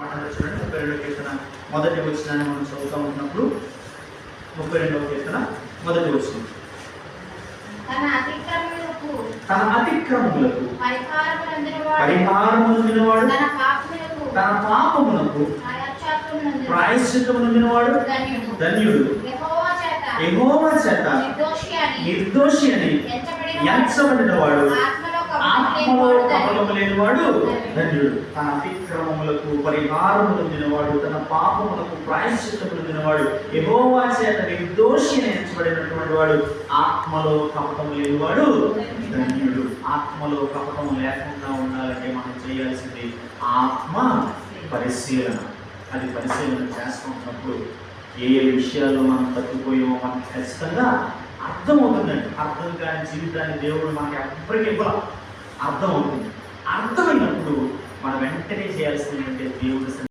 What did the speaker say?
చూడండి 32వ కీర్తన మొదటి వచనాన్ని మనం చదువుతూ ఉన్నప్పుడు 32వ కీర్తన మొదటి వచనం. తన అతిక్రమములకు పరిహారము నొందినవాడు, తన పాపమునకు ప్రాయశ్చిత్తము నొందినవాడు ధన్యుడు. యెహోవా చేత నిర్దోషి అని ఎంచబడినవాడు, ఆత్మలో కపటము లేనివాడు ధన్యుడు. తన అతిక్రమములకు పరిహారము నొందినవాడు, తన పాపములకు ప్రాయశ్చిత్తము నొందినవాడు, యెహోవా చేత నిర్దోషి అని ఎంచబడినటువంటి వాడు, ఆత్మలో కపటము లేనివాడు ధన్యుడు. ఆత్మలో కపటము లేకుండా ఉండాలంటే మనం చేయాల్సింది ఆత్మ పరిశీలన. అది పరిశీలన చేస్తున్నప్పుడు ఏ విషయాల్లో మనం తప్పిపోయామో మనకు ఖచ్చితంగా అర్థమవుతుందండి. అర్థం కాని జీవితాన్ని దేవుడు మనకి ఎప్పటికీ ఇవ్వాలి. అర్థమవుతుంది. అర్థమైనప్పుడు మనం వెంటనే చేయాల్సింది ఏంటంటే దేవుడు